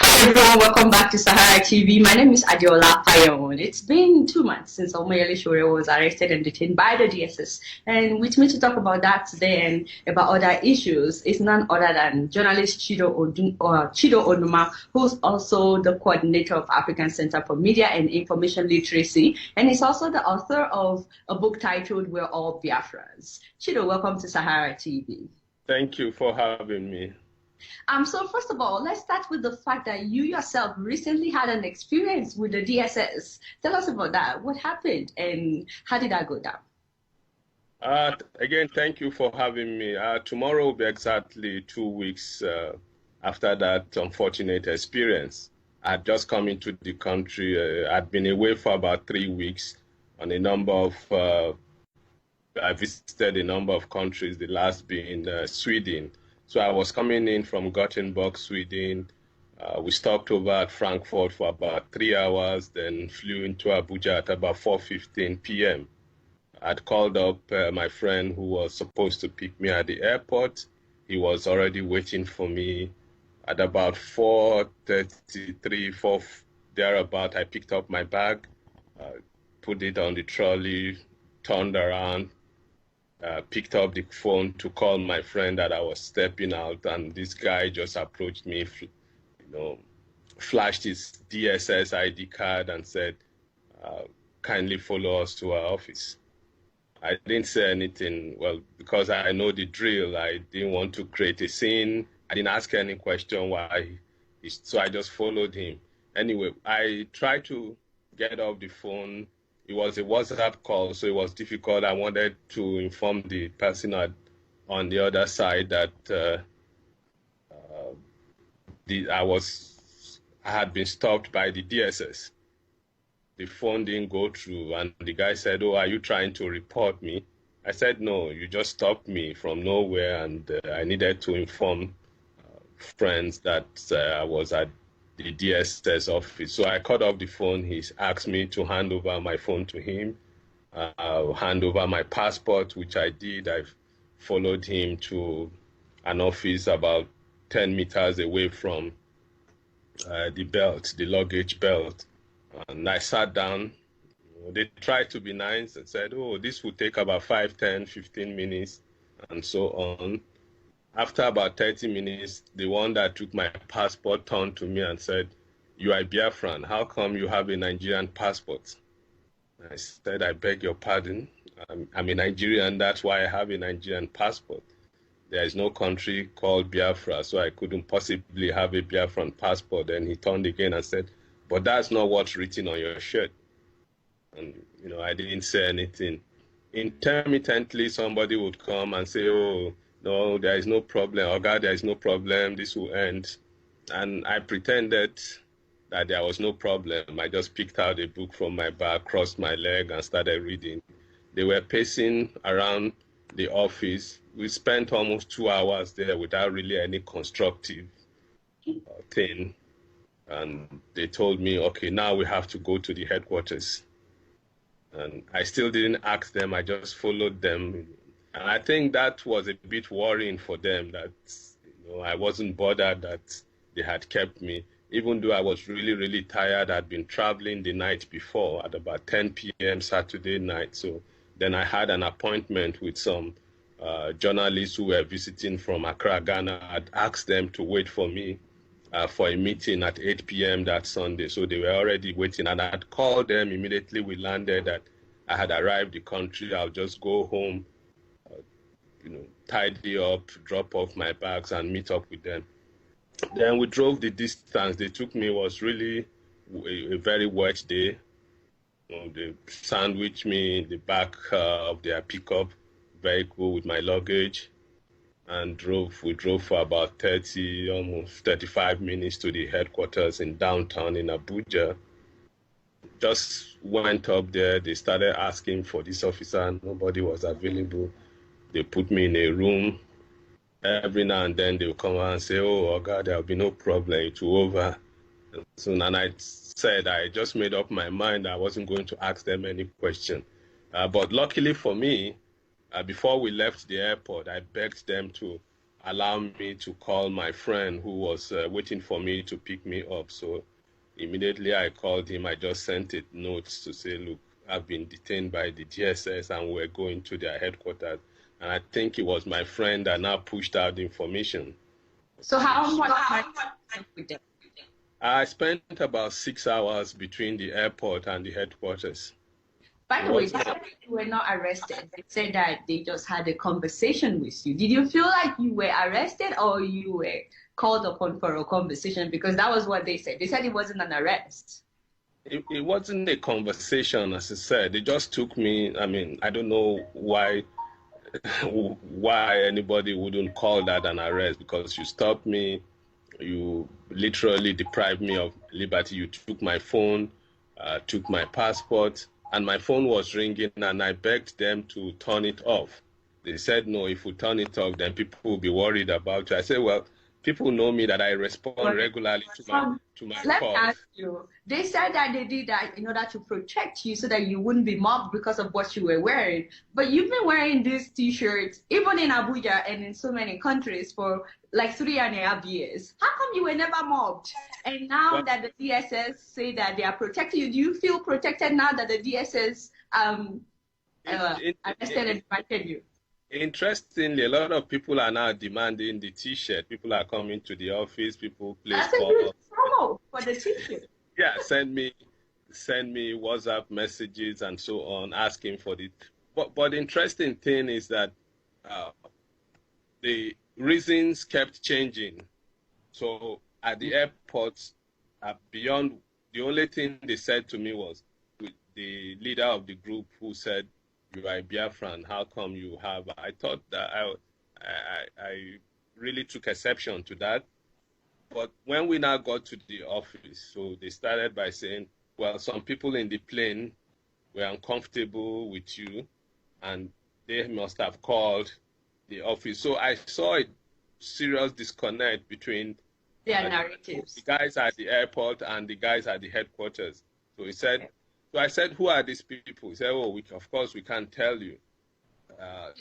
Hi everyone, welcome back to Sahara TV. My name is Adiola Payon. It's been 2 months since Omoyele Shure was arrested and detained by the DSS. And with me to talk about that today and about other issues is none other than journalist Chido Onumah, who's also the coordinator of African Center for Media and Information Literacy. And he's also the author of a book titled We're All Biafrans. Chido, welcome to Sahara TV. Thank you for having me. So first of all, let's start with the fact that you yourself recently had an experience with the DSS. Tell us about that. What happened and how did that go down? Again, thank you for having me. Tomorrow will be exactly 2 weeks after that unfortunate experience. I'd just come into the country. I'd been away for about 3 weeks on a number of, I visited a number of countries, the last being Sweden. So I was coming in from Gothenburg, Sweden. We stopped over at Frankfurt for about 3 hours, then flew into Abuja at about 4:15 p.m. I'd called up my friend who was supposed to pick me at the airport. He was already waiting for me. At about 4:33, 4 thereabout, I picked up my bag, put it on the trolley, turned around, picked up the phone to call my friend that I was stepping out, and this guy just approached me, flashed his DSS ID card and said, kindly follow us to our office. I didn't say anything, well, because I know the drill. I didn't want to create a scene. I didn't ask any question why, so I just followed him. Anyway, I tried to get off the phone. It was a WhatsApp call, so it was difficult. I wanted to inform the person on the other side that I had been stopped by the DSS. The phone didn't go through, and the guy said, "Oh, are you trying to report me?" I said, "No, you just stopped me from nowhere, and I needed to inform friends that I was at the DSS office." So I cut off the phone. He asked me to hand over my phone to him. I'll hand over my passport, which I did. I followed him to an office about 10 meters away from the luggage belt. And I sat down. They tried to be nice and said, "Oh, this will take about 5, 10, 15 minutes," and so on. After about 30 minutes, the one that took my passport turned to me and said, "You are a Biafran. How come you have a Nigerian passport?" I said, "I beg your pardon. I'm a Nigerian. That's why I have a Nigerian passport. There is no country called Biafra, so I couldn't possibly have a Biafran passport." Then he turned again and said, "But that's not what's written on your shirt." And, I didn't say anything. Intermittently, somebody would come and say, "Oh, no, there is no problem. Oh God, there is no problem. This will end." And I pretended that there was no problem. I just picked out a book from my bag, crossed my leg, and started reading. They were pacing around the office. We spent almost 2 hours there without really any constructive thing. And they told me, "Okay, now we have to go to the headquarters." And I still didn't ask them. I just followed them. And I think that was a bit worrying for them, that I wasn't bothered that they had kept me, even though I was really, really tired. I'd been traveling the night before at about 10 p.m. Saturday night. So then I had an appointment with some journalists who were visiting from Accra, Ghana. I'd asked them to wait for me for a meeting at 8 p.m. that Sunday. So they were already waiting, and I had called them immediately we landed that I had arrived the country. I'll just go home, tidy up, drop off my bags, and meet up with them. Then we drove the distance. They took me. Was really a very wet day. They sandwiched me in the back of their pickup vehicle with my luggage, and we drove for about 30, almost 35 minutes to the headquarters in downtown in Abuja. Just went up there. They started asking for this officer. Nobody was available. They put me in a room. Every now and then they will come out and say, "Oh God, there will be no problem. It's over." So then I said I just made up my mind. I wasn't going to ask them any question. But luckily for me, before we left the airport, I begged them to allow me to call my friend who was waiting for me to pick me up. So immediately I called him. I just sent a note to say, look, I've been detained by the DSS and we're going to their headquarters. And I think it was my friend that now pushed out the information. So how much time with them? I spent about 6 hours between the airport and the headquarters. By the way, you were not arrested. They said that they just had a conversation with you. Did you feel like you were arrested or you were called upon for a conversation? Because that was what they said. They said it wasn't an arrest. It wasn't a conversation, as I said. They just took me. I mean, I don't know why anybody wouldn't call that an arrest, because you stopped me, you literally deprived me of liberty. You took my phone, took my passport, and my phone was ringing, and I begged them to turn it off. They said, no, if we turn it off, then people will be worried about you. I said, well, people know me that I respond regularly to my Let calls. me ask you, they said that they did that in order to protect you so that you wouldn't be mobbed because of what you were wearing. But you've been wearing these T-shirts, even in Abuja and in so many countries, for like 3.5 years. How come you were never mobbed? And now that the DSS say that they are protecting you, do you feel protected now that the DSS arrested and invited you? Interestingly, a lot of people are now demanding the T-shirt. People are coming to the office. People place That's a good promo for the T-shirt. Yeah, send me WhatsApp messages and so on, asking for it. But the interesting thing is that the reasons kept changing. So at the airport, beyond, the only thing they said to me was, the leader of the group who said, you are a Biafran, how come you have? I thought that I really took exception to that. But when we now got to the office, so they started by saying, well, some people in the plane were uncomfortable with you, and they must have called the office. So I saw a serious disconnect between their narratives. The guys at the airport and the guys at the headquarters. So he said, so I said, who are these people? He said, oh, of course we can't tell you.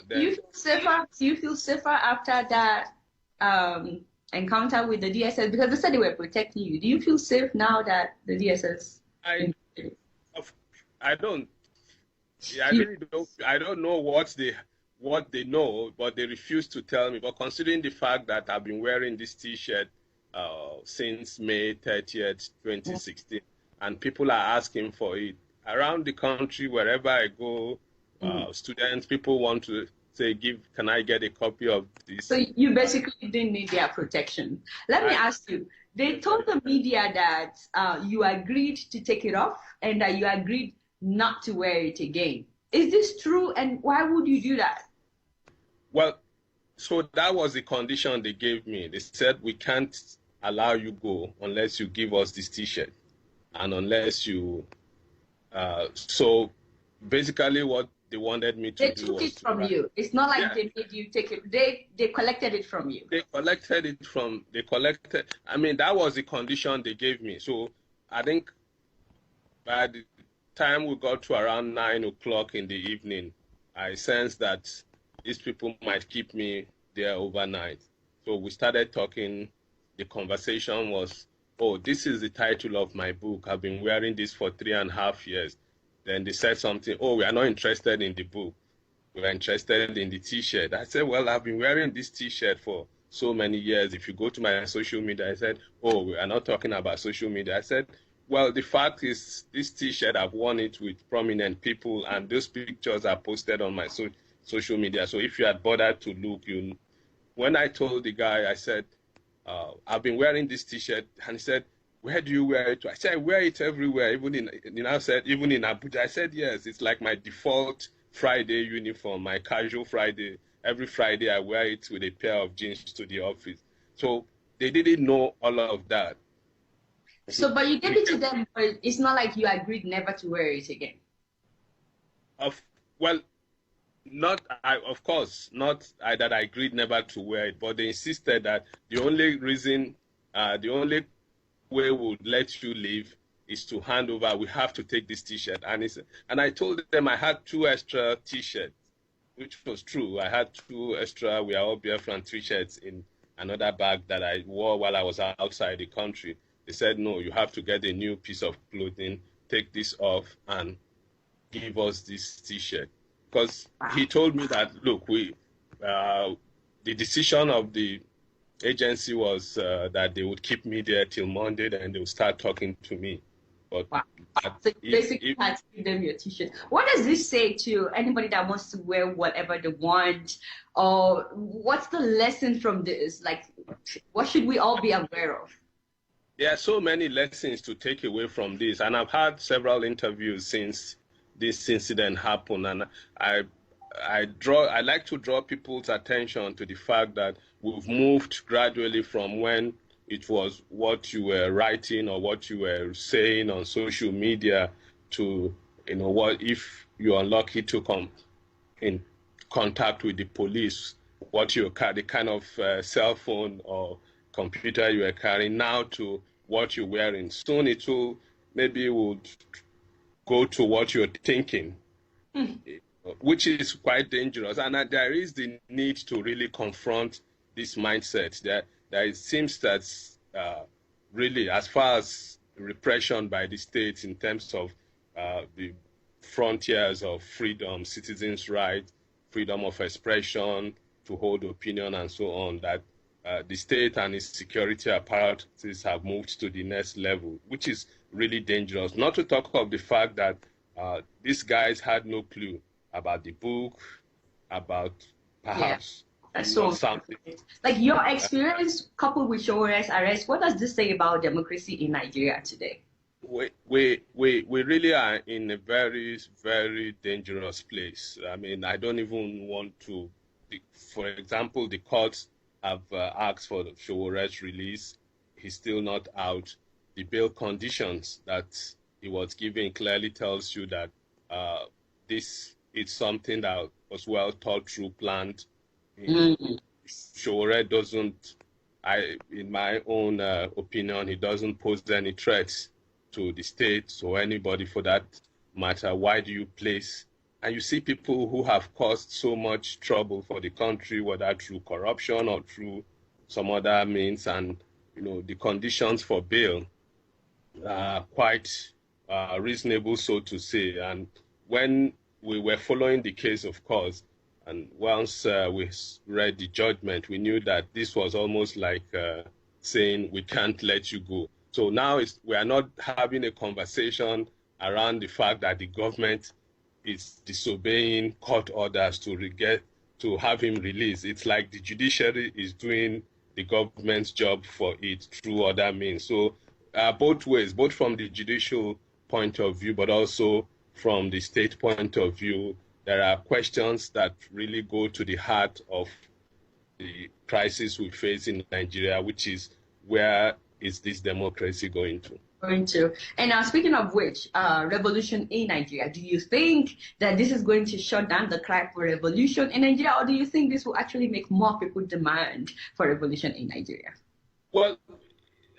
Do you feel safer after that encounter with the DSS? Because they said they were protecting you. Do you feel safe now that the DSS? I don't. I really don't. I don't know what they know, but they refuse to tell me. But considering the fact that I've been wearing this T-shirt since May 30th, 2016, and people are asking for it around the country, wherever I go, students, people want to say, can I get a copy of this? So you basically didn't need their protection. Let me ask you, they told the media that you agreed to take it off and that you agreed not to wear it again. Is this true, and why would you do that? Well, so that was the condition they gave me. They said, we can't allow you go unless you give us this T-shirt and unless you... so basically what they wanted me to do was... They took it from you. It's not like they made you take it. They collected it from you. They collected, I mean, that was the condition they gave me. So I think by the time we got to around 9 o'clock in the evening, I sensed that these people might keep me there overnight. So we started talking. The conversation was, oh, this is the title of my book. I've been wearing this for 3.5 years. Then they said something, oh, we are not interested in the book. We're interested in the T-shirt. I said, well, I've been wearing this T-shirt for so many years. If you go to my social media, I said, oh, we are not talking about social media. I said, well, the fact is, this T-shirt, I've worn it with prominent people, and those pictures are posted on my social media. So if you had bothered to look, when I told the guy, I said, I've been wearing this T-shirt, and he said, where do you wear it to? I said, I wear it everywhere, even in Abuja. I said, yes, it's like my default Friday uniform, my casual Friday. Every Friday I wear it with a pair of jeans to the office. So they didn't know all of that. So, but you gave it to them, but it's not like you agreed never to wear it again. Well, of course, not that I agreed never to wear it, but they insisted that the only way we'll let you leave is to hand over. We have to take this T-shirt. And I told them I had 2 extra T-shirts. which was true. I had 2 extra We Are All Biafran t-shirts in another bag that I wore while I was outside the country. They said, no, you have to get a new piece of clothing, take this off, and give us this t-shirt. Because he told me that, look, the decision of the agency was that they would keep me there till Monday, and they would start talking to me. But wow. So you basically had to give them your t-shirt. What does this say to anybody that wants to wear whatever they want? Or what's the lesson from this? Like, what should we all be aware of? There are so many lessons to take away from this, and I've had several interviews since this incident happened, and I like to draw people's attention to the fact that we've moved gradually from when it was what you were writing or what you were saying on social media to, what if you're unlucky to come in contact with the police, the kind of cell phone or computer you are carrying, now to what you're wearing. Soon it will maybe would go to what you're thinking, which is quite dangerous. And there is the need to really confront this mindset. That it seems that really, as far as repression by the state in terms of the frontiers of freedom, citizens' rights, freedom of expression, to hold opinion and so on, that the state and its security apparatus have moved to the next level, which is really dangerous. Not to talk of the fact that these guys had no clue about the book, about perhaps that's so something. Like your experience coupled with Showore's arrest, what does this say about democracy in Nigeria today? We really are in a very, very dangerous place. I mean, I don't even want to. For example, the courts have asked for Showore's release. He's still not out. The bail conditions that he was given clearly tells you that this is something that was well thought through, planned. Showore doesn't, in my own opinion, he doesn't pose any threats to the state or anybody for that matter. Why do you place? And you see people who have caused so much trouble for the country, whether through corruption or through some other means, and the conditions for bail are quite reasonable, so to say. And when we were following the case, of course, and once we read the judgment, we knew that this was almost like saying, we can't let you go. So now we are not having a conversation around the fact that the government is disobeying court orders to have him released. It's like the judiciary is doing the government's job for it through other means. So both ways, both from the judicial point of view, but also from the state point of view, there are questions that really go to the heart of the crisis we face in Nigeria, which is, where is this democracy going to? And speaking of which, revolution in Nigeria, do you think that this is going to shut down the cry for revolution in Nigeria, or do you think this will actually make more people demand for revolution in Nigeria? Well,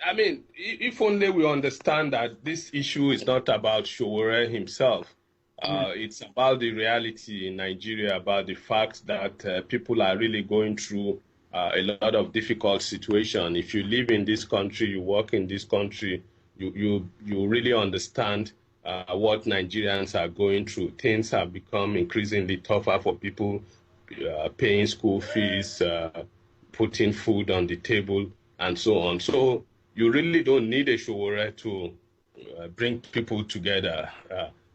I mean, if only we understand that this issue is not about Showore himself. It's about the reality in Nigeria, about the fact that people are really going through a lot of difficult situations. If you live in this country, you work in this country, you really understand what Nigerians are going through. Things have become increasingly tougher for people, paying school fees, putting food on the table, and so on. So you really don't need a Showore to bring people together.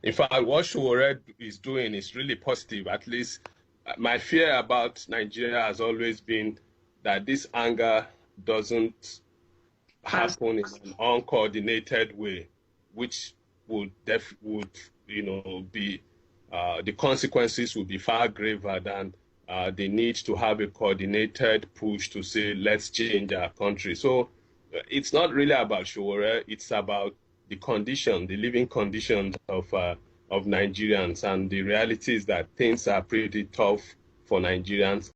In fact, what Showore is doing is really positive. At least my fear about Nigeria has always been that this anger doesn't happen in an uncoordinated way, which would be the consequences would be far graver than the need to have a coordinated push to say, let's change our country. So it's not really about Showore, it's about the living conditions of Nigerians. And the reality is that things are pretty tough for Nigerians